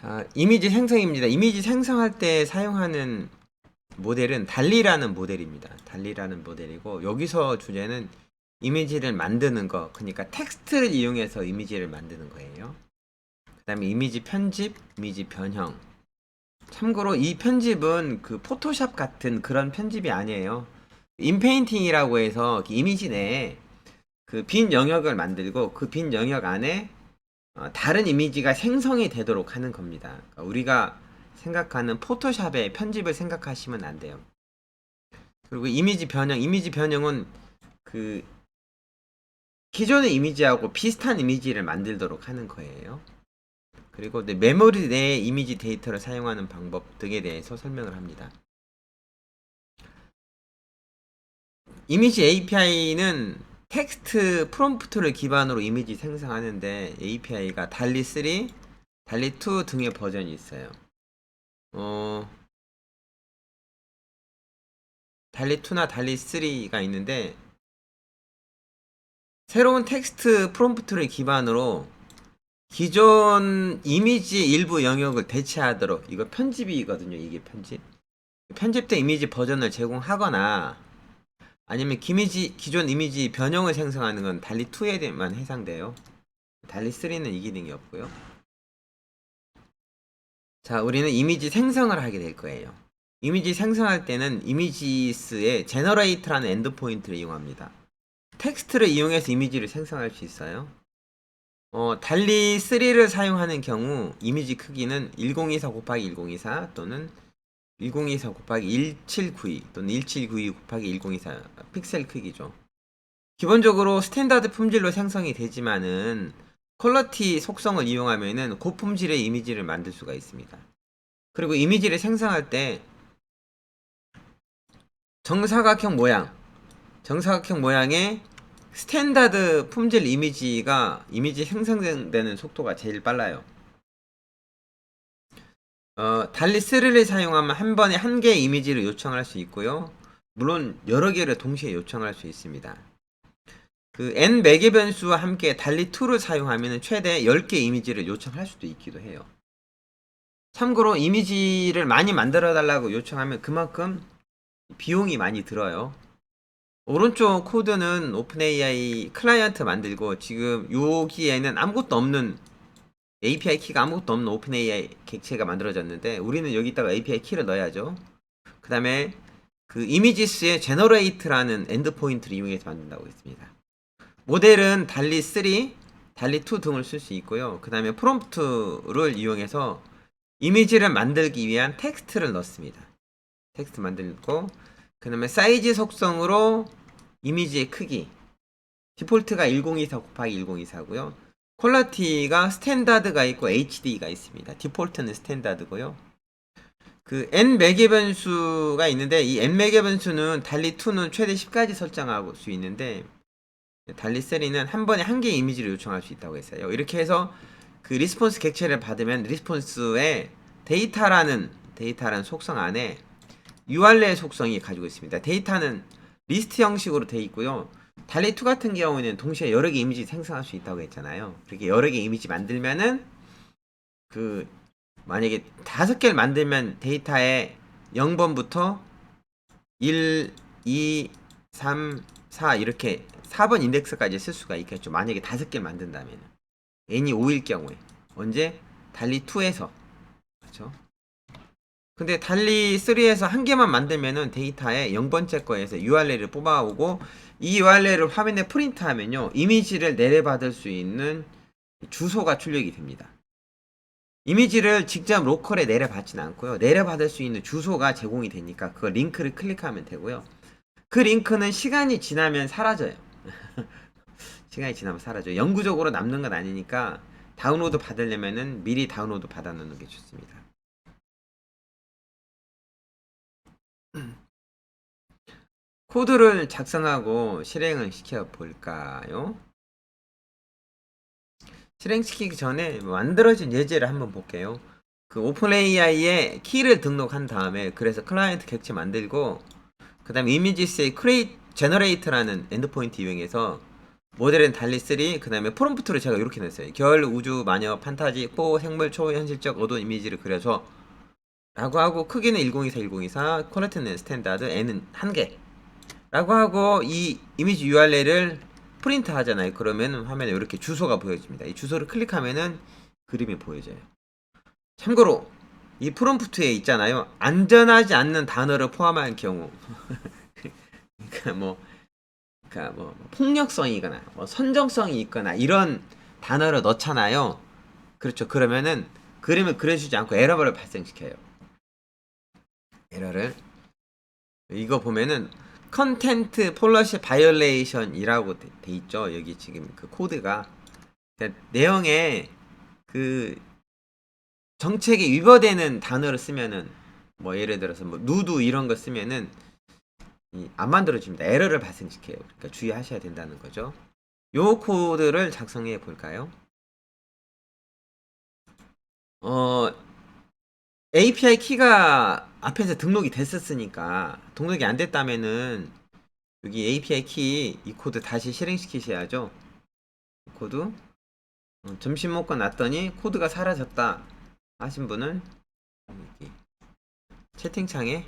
자, 이미지 생성입니다. 이미지 생성할 때 사용하는 모델은 달리라는 모델입니다. 달리라는 모델이고, 여기서 주제는 이미지를 만드는 거, 그러니까 텍스트를 이용해서 이미지를 만드는 거예요. 그 다음에 이미지 편집, 이미지 변형. 참고로 이 편집은 그 포토샵 같은 그런 편집이 아니에요. 인페인팅이라고 해서 이미지 내에 그 빈 영역을 만들고 그 빈 영역 안에 다른 이미지가 생성이 되도록 하는 겁니다. 그러니까 우리가 생각하는 포토샵의 편집을 생각하시면 안 돼요. 그리고 이미지 변형은 그 기존의 이미지하고 비슷한 이미지를 만들도록 하는 거예요. 그리고 메모리 내에 이미지 데이터를 사용하는 방법 등에 대해서 설명을 합니다. 이미지 API는 텍스트 프롬프트를 기반으로 이미지 생성하는데 API가 달리3, 달리2 등의 버전이 있어요. 달리2나 달리3가 있는데 새로운 텍스트 프롬프트를 기반으로 기존 이미지 일부 영역을 대체하도록, 이거 편집이거든요. 이게 편집된 이미지 버전을 제공하거나 아니면 기존 이미지 변형을 생성하는 건 달리2에만 해당돼요. 달리3는 이 기능이 없고요. 자, 우리는 이미지 생성을 하게 될 거예요. 이미지 생성할 때는 이미지스의 제너레이트라는 엔드포인트를 이용합니다. 텍스트를 이용해서 이미지를 생성할 수 있어요. 달리3를 사용하는 경우 이미지 크기는 1024 곱하기 1024 또는 1024 곱하기 1792 또는 1792 곱하기 1024 픽셀 크기죠. 기본적으로 스탠다드 품질로 생성이 되지만은 퀄러티 속성을 이용하면은 고품질의 이미지를 만들 수가 있습니다. 그리고 이미지를 생성할 때 정사각형 모양의 스탠다드 품질 이미지 생성되는 속도가 제일 빨라요. 달리3를 사용하면 한 번에 한 개의 이미지를 요청할 수 있고요. 물론 여러 개를 동시에 요청할 수 있습니다. 그 n 매개 변수와 함께 달리2를 사용하면 최대 10개 이미지를 요청할 수도 있기도 해요. 참고로 이미지를 많이 만들어 달라고 요청하면 그만큼 비용이 많이 들어요. 오른쪽 코드는 오픈AI 클라이언트 만들고, 지금 여기에는 아무것도 없는 API 키가 아무것도 없는 오픈AI 객체가 만들어졌는데, 우리는 여기다가 API 키를 넣어야죠. 그 다음에 그 이미지스의 제너레이트라는 엔드포인트를 이용해서 만든다고 했습니다. 모델은 달리3, 달리2 등을 쓸 수 있고요. 그 다음에 프롬프트를 이용해서 이미지를 만들기 위한 텍스트를 넣습니다. 텍스트 만들고, 그 다음에 사이즈 속성으로 이미지의 크기, 디폴트가 1024 곱하기 1024고요. 퀄리티가 스탠다드가 있고 HD가 있습니다. 디폴트는 스탠다드고요. 그 n 매개 변수가 있는데, 이 n 매개 변수는 달리2는 최대 10까지 설정할 수 있는데, 달리3는 한 번에 한 개의 이미지를 요청할 수 있다고 했어요. 이렇게 해서 그 리스폰스 객체를 받으면 리스폰스의 데이터라는 속성 안에 URL 속성이 가지고 있습니다. 데이터는 리스트 형식으로 되어 있고요. 달리2 같은 경우에는 동시에 여러 개 이미지 생성할 수 있다고 했잖아요. 그렇게 여러 개 이미지 만들면은 그 만약에 5개를 만들면 데이터에 0번부터 1, 2, 3, 4 이렇게 4번 인덱스까지 쓸 수가 있겠죠. 만약에 5개를 만든다면 n이 5일 경우에 언제 달리2에서 그렇죠. 근데 달리3에서 한 개만 만들면은 데이터에 0번째 거에서 URL을 뽑아오고, 이 URL을 화면에 프린트하면요 이미지를 내려받을 수 있는 주소가 출력이 됩니다. 이미지를 직접 로컬에 내려받진 않고요, 내려받을 수 있는 주소가 제공이 되니까 그 링크를 클릭하면 되고요. 그 링크는 시간이 지나면 사라져요. 시간이 지나면 사라져요. 영구적으로 남는 건 아니니까 다운로드 받으려면은 미리 다운로드 받아 놓는 게 좋습니다. 코드를 작성하고 실행을 시켜 볼까요? 실행시키기 전에 만들어진 예제를 한번 볼게요. 그 오픈AI에 키를 등록한 다음에, 그래서 클라이언트 객체 만들고, 그 다음에 이미지스의 create generate라는 엔드포인트 이용해서 모델은 달리 3, 그 다음에 프롬프트를 제가 이렇게 냈어요. 결, 우주, 마녀, 판타지, 포, 생물, 초현실적 어두운 이미지를 그려줘 라고 하고, 크기는 1024, 1024, 퀄리티는 스탠다드, N은 1개 라고 하고, 이 이미지 URL을 프린트 하잖아요. 그러면 화면에 이렇게 주소가 보여집니다. 이 주소를 클릭하면은 그림이 보여져요. 참고로 이 프롬프트에 있잖아요. 안전하지 않는 단어를 포함한 경우 그러니까 뭐 폭력성이거나 뭐 선정성이 있거나 이런 단어를 넣잖아요. 그렇죠. 그러면은 그림을 그려주지 않고 에러를 발생시켜요. 에러를 이거 보면은 컨텐트 폴러시 바이올레이션이라고 돼 있죠. 여기 지금 그 코드가 그러니까 내용에 그 정책에 위반되는 단어를 쓰면은 뭐 예를 들어서 뭐 누드 이런 거 쓰면은 안 만들어집니다. 에러를 발생시켜요. 그러니까 주의하셔야 된다는 거죠. 요 코드를 작성해 볼까요? 어, API 키가 앞에서 등록이 됐었으니까 등록이 안 됐다면은 여기 API 키 이 코드 다시 실행시키셔야죠. 이 코드 점심 먹고 났더니 코드가 사라졌다 하신 분은 여기 채팅창에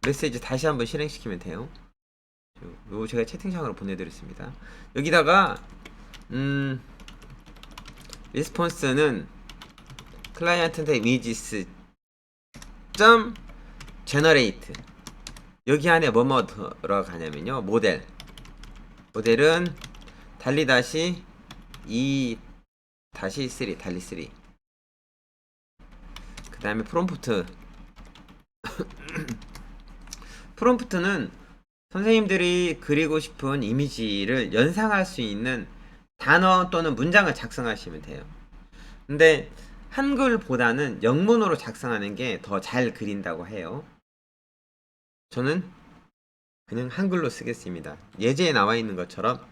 메시지 다시 한번 실행시키면 돼요. 요 제가 채팅창으로 보내드렸습니다. 여기다가 리스폰스는 클라이언트한테 이미지스 점 제너레이트 여기 안에 뭐뭐 들어가냐면요. 모델은 달리 다시 2 다시 3 달리 3 그 다음에 프롬프트는 선생님들이 그리고 싶은 이미지를 연상할 수 있는 단어 또는 문장을 작성하시면 돼요. 근데 한글보다는 영문으로 작성하는 게 더 잘 그린다고 해요. 저는 그냥 한글로 쓰겠습니다. 예제에 나와 있는 것처럼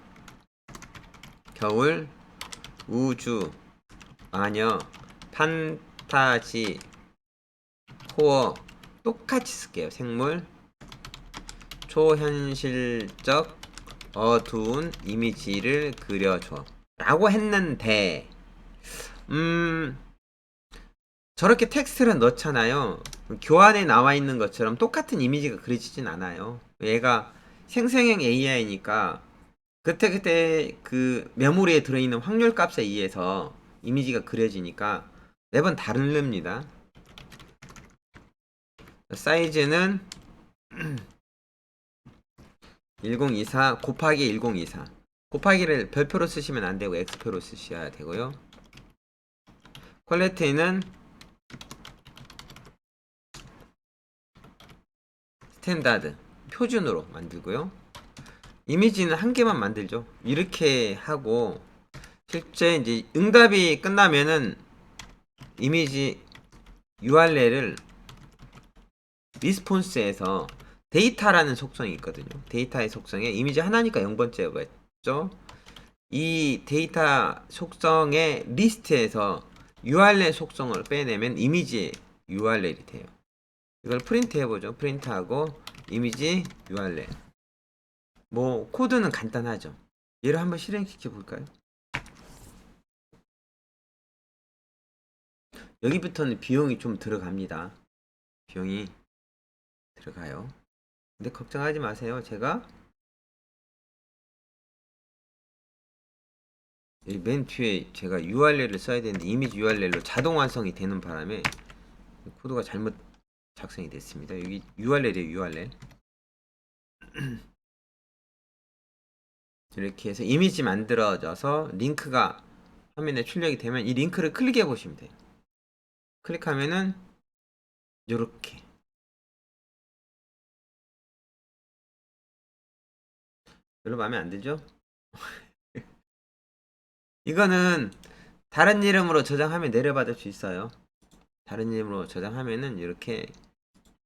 겨울, 우주, 마녀, 판타지, 코어 똑같이 쓸게요. 생물, 초현실적 어두운 이미지를 그려줘 라고 했는데 저렇게 텍스트를 넣잖아요. 교환에 나와 있는 것처럼 똑같은 이미지가 그려지진 않아요. 얘가 생성형 AI니까 그때그때 그 메모리에 들어있는 확률 값에 의해서 이미지가 그려지니까 매번 다릅니다. 사이즈는 1024 곱하기 1024 곱하기를 별표로 쓰시면 안되고 X표로 쓰셔야 되고요. 퀄리티는 스탠다드 표준으로 만들고요. 이미지는 한 개만 만들죠. 이렇게 하고 실제 이제 응답이 끝나면은 이미지 URL을 리스폰스에서 데이터라는 속성이 있거든요. 데이터의 속성에 이미지 하나니까 0번째가 있죠. 이 데이터 속성의 리스트에서 URL 속성을 빼내면 이미지 URL이 돼요. 이걸 프린트 해보죠. 프린트하고 이미지 URL. 뭐 코드는 간단하죠. 얘를 한번 실행시켜 볼까요? 여기부터는 비용이 좀 들어갑니다. 비용이 들어가요. 근데 걱정하지 마세요. 제가 맨 뒤에 제가 URL을 써야 되는데 이미지 URL로 자동 완성이 되는 바람에 코드가 잘못 작성이 됐습니다. 여기 URL이에요. URL. 이렇게 해서 이미지 만들어져서 링크가 화면에 출력이 되면 이 링크를 클릭해 보시면 돼요. 클릭하면은 요렇게 별로 마음에 안 들죠? 이거는 다른 이름으로 저장하면 내려받을 수 있어요. 다른 이름으로 저장하면은 이렇게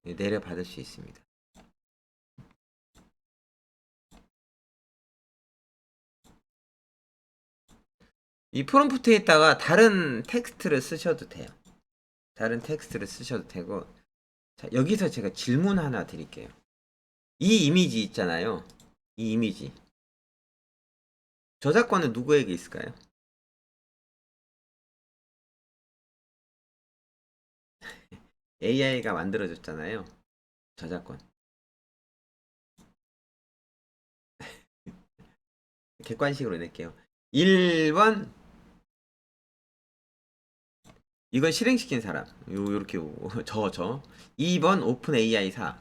내려받을 수 있습니다. 이 프롬프트에다가 다른 텍스트를 쓰셔도 돼요. 다른 텍스트를 쓰셔도 되고. 자, 여기서 제가 질문 하나 드릴게요. 이 이미지 있잖아요. 이 이미지. 저작권은 누구에게 있을까요? AI가 만들어졌잖아요. 저작권. 객관식으로 낼게요. 1번 이건 실행시킨 사람. 요렇게 저. 2번 오픈 AI사.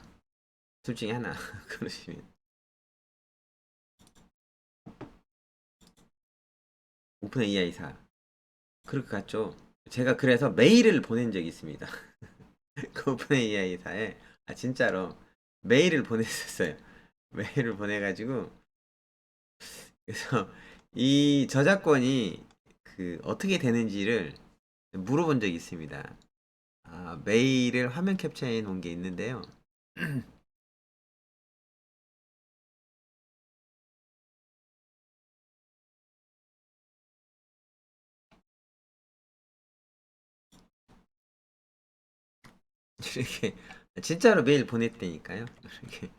둘 중에 하나. 그러시면 오픈 AI사. 그럴 것 같죠? 제가 그래서 메일을 보낸 적이 있습니다. 그 오픈 AI사에 진짜로 메일을 보냈었어요. 메일을 보내가지고 그래서 이 저작권이 그 어떻게 되는지를 물어본 적이 있습니다. 메일을 화면 캡처해 놓은 게 있는데요. 이렇게 진짜로 메일 보냈다니까요. 이렇게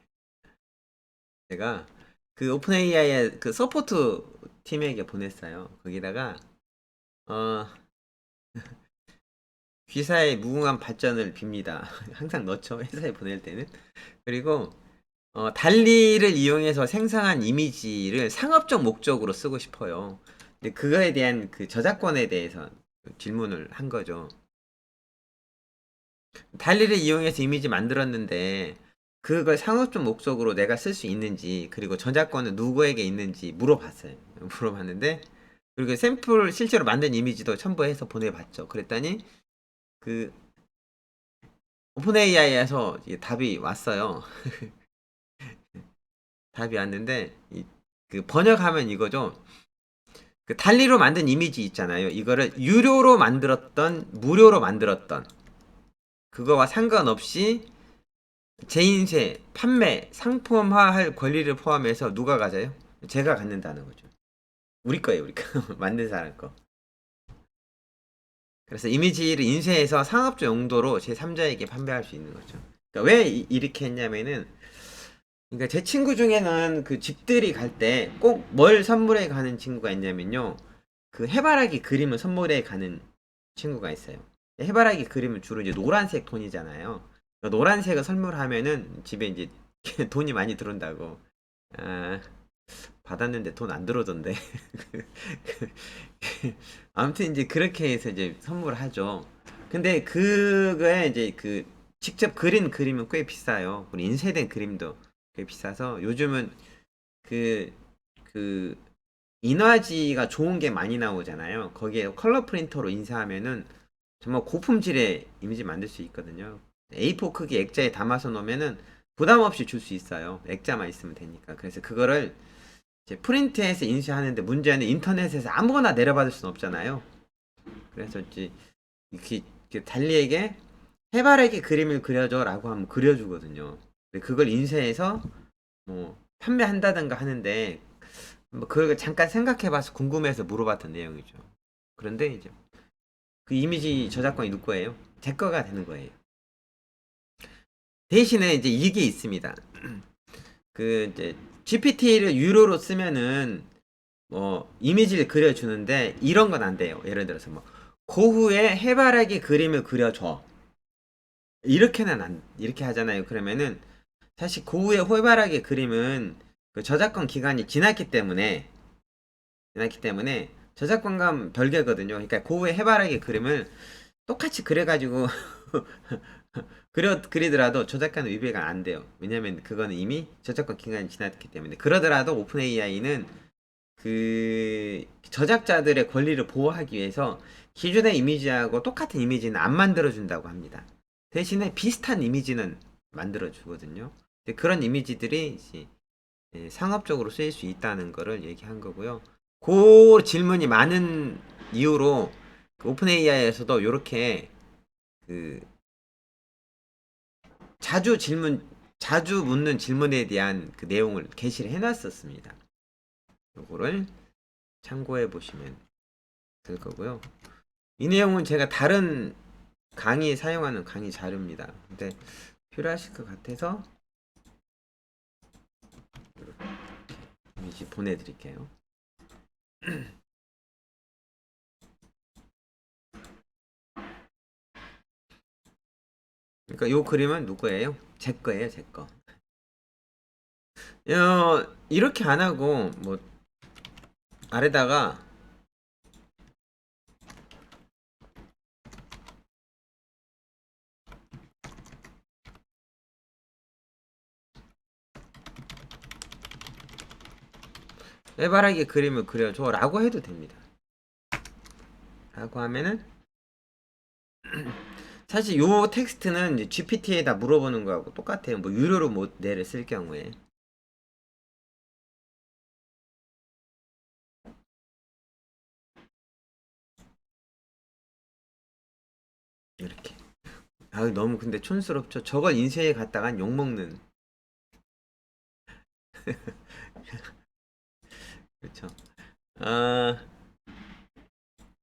제가 그 오픈 AI의 그 서포트 팀에게 보냈어요. 거기다가 어 귀사의 무궁한 발전을 빕니다. 항상 넣죠. 회사에 보낼 때는. 그리고 달리를 이용해서 생성한 이미지를 상업적 목적으로 쓰고 싶어요. 근데 그거에 대한 그 저작권에 대해서 질문을 한 거죠. 달리를 이용해서 이미지 만들었는데 그걸 상업적 목적으로 내가 쓸 수 있는지 그리고 저작권은 누구에게 있는지 물어봤어요. 물어봤는데 그리고 샘플 실제로 만든 이미지도 첨부해서 보내봤죠. 그랬더니 그 오픈 AI에서 답이 왔어요. 답이 왔는데 그 번역하면 이거죠. 그 달리로 만든 이미지 있잖아요. 이거를 유료로 만들었던 무료로 만들었던 그거와 상관없이 재인쇄, 판매, 상품화할 권리를 포함해서 누가 가져요? 제가 갖는다는 거죠. 우리 거예요, 우리 거. 만든 사람 거. 그래서 이미지를 인쇄해서 상업적 용도로 제3자에게 판매할 수 있는 거죠. 그러니까 왜 이렇게 했냐면은 그러니까 제 친구 중에는 그 집들이 갈 때 꼭 뭘 선물해 가는 친구가 있냐면요. 그 해바라기 그림을 선물해 가는 친구가 있어요. 해바라기 그림은 주로 이제 노란색 톤이잖아요. 그러니까 노란색을 선물하면은 집에 이제 돈이 많이 들어온다고. 아, 받았는데 돈 안 들어오던데. 아무튼 이제 그렇게 해서 이제 선물을 하죠. 근데 그거에 이제 그 직접 그린 그림은 꽤 비싸요. 그리고 인쇄된 그림도 꽤 비싸서 요즘은 그, 그, 인화지가 좋은 게 많이 나오잖아요. 거기에 컬러 프린터로 인쇄하면은 정말 고품질의 이미지 만들 수 있거든요. A4 크기 액자에 담아서 놓으면은 부담 없이 줄 수 있어요. 액자만 있으면 되니까. 그래서 그거를 이제 프린트해서 인쇄하는데 문제는 인터넷에서 아무거나 내려받을 수는 없잖아요. 그래서 이제 이렇게 달리에게 해바라기 그림을 그려줘라고 하면 그려주거든요. 그걸 인쇄해서 뭐 판매한다든가 하는데 뭐 그걸 잠깐 생각해봐서 궁금해서 물어봤던 내용이죠. 그런데 이제 그 이미지 저작권이 누구 거예요? 제 거가 되는 거예요. 대신에 이제 이게 있습니다. 그 이제 GPT를 유료로 쓰면은 뭐 이미지를 그려주는데 이런 건 안 돼요. 예를 들어서 뭐 고흐의 해바라기 그림을 그려줘. 이렇게는 안 이렇게 하잖아요. 그러면은 사실 고흐의 해바라기 그림은 그 저작권 기간이 지났기 때문에 저작권과 별개거든요. 그러니까 고흐의 해바라기 그림을 똑같이 그려가지고 그리더라도 저작권 위배가 안 돼요. 왜냐면 그거는 이미 저작권 기간이 지났기 때문에. 그러더라도 오픈 AI는 그 저작자들의 권리를 보호하기 위해서 기존의 이미지하고 똑같은 이미지는 안 만들어준다고 합니다. 대신에 비슷한 이미지는 만들어주거든요. 그런 이미지들이 이제 상업적으로 쓰일 수 있다는 거를 얘기한 거고요. 그 질문이 많은 이유로 그 오픈 AI에서도 이렇게 그 자주 묻는 질문에 대한 그 내용을 게시를 해놨었습니다. 요거를 참고해 보시면 될 거고요. 이 내용은 제가 다른 강의에 사용하는 강의 자료입니다. 근데 필요하실 것 같아서 이미지 보내드릴게요. 그러니까 요 그림은 누구예요? 제 거예요, 제 거. 이렇게 안 하고 뭐 아래다가 해바라기 그림을 그려줘라고 해도 됩니다. 라고 하면은 사실 요 텍스트는 이제 GPT에다 물어보는 거하고 똑같아요. 뭐 유료로 모델을 쓸 경우에 이렇게. 아 너무 근데 촌스럽죠. 저걸 인쇄해 갖다가 욕 먹는. 그렇죠. 아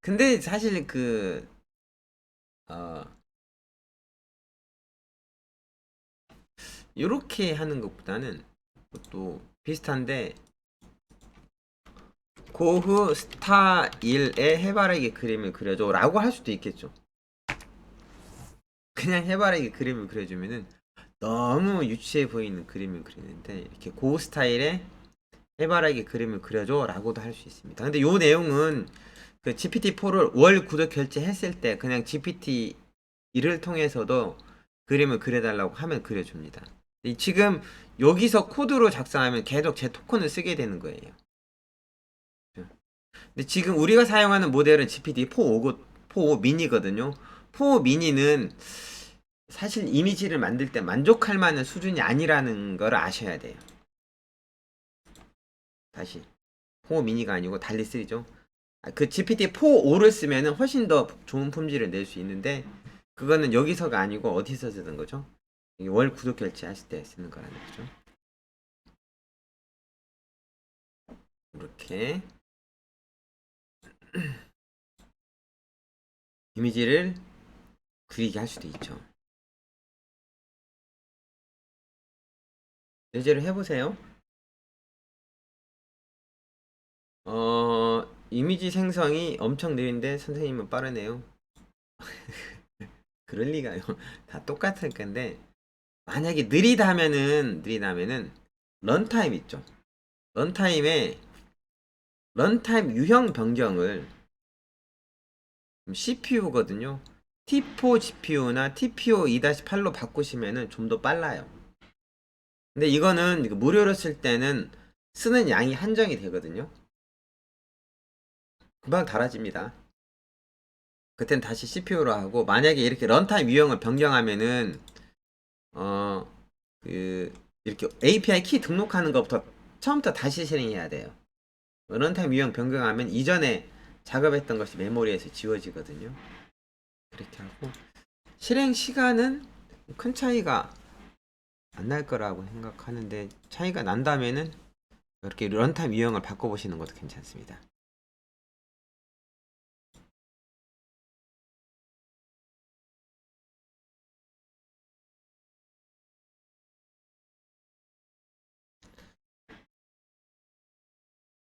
근데 사실 어 요렇게 하는 것보다는 또 비슷한데 고흐 스타일의 해바라기 그림을 그려줘라고 할 수도 있겠죠. 그냥 해바라기 그림을 그려주면은 너무 유치해 보이는 그림을 그리는데 이렇게 고 스타일의 해바라기 그림을 그려줘라고도 할 수 있습니다. 근데 요 내용은 그 GPT-4를 월 구독 결제했을 때 그냥 GPT-1을 통해서도 그림을 그려달라고 하면 그려줍니다. 지금 여기서 코드로 작성하면 계속 제 토큰을 쓰게 되는 거예요. 근데 지금 우리가 사용하는 모델은 GPT-4 미니거든요. 4 미니는 사실 이미지를 만들 때 만족할 만한 수준이 아니라는 걸 아셔야 돼요. 다시 4 미니가 아니고 달리 3죠. 그 GPT-4를 쓰면은 훨씬 더 좋은 품질을 낼 수 있는데 그거는 여기서가 아니고 어디서 쓰는 거죠? 월 구독 결제하실 때 쓰는 거라는 거죠. 이렇게 이미지를 그리게 할 수도 있죠. 예제를 해보세요. 이미지 생성이 엄청 느린데 선생님은 빠르네요. 그럴 리가요. 다 똑같을 건데 만약에 느리다면은 런타임 있죠. 런타임에 런타임 유형 변경을 CPU거든요. T4 GPU나 TPO 2-8로 바꾸시면은 좀 더 빨라요. 근데 이거는 무료로 쓸 때는 쓰는 양이 한정이 되거든요. 금방 달아집니다. 그땐 다시 CPU로 하고 만약에 이렇게 런타임 유형을 변경하면은 어 이렇게 API 키 등록하는 것부터 처음부터 다시 실행해야 돼요. 런타임 유형 변경하면 이전에 작업했던 것이 메모리에서 지워지거든요. 그렇게 하고 실행 시간은 큰 차이가 안 날 거라고 생각하는데 차이가 난다면은 이렇게 런타임 유형을 바꿔보시는 것도 괜찮습니다.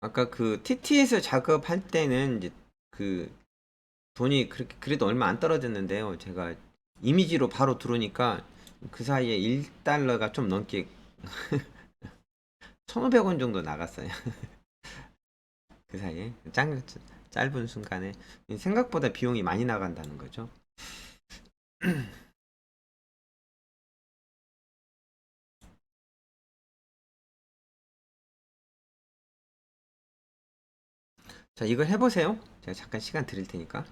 아까 그 TT에서 작업할 때는 이제 그 돈이 그렇게 그래도 얼마 안 떨어졌는데요. 제가 이미지로 바로 들어오니까 그 사이에 1달러가 좀 넘게 1,500원 정도 나갔어요. 그 사이에 짧은 순간에 생각보다 비용이 많이 나간다는 거죠. 자, 이걸 해보세요. 제가 잠깐 시간 드릴 테니까.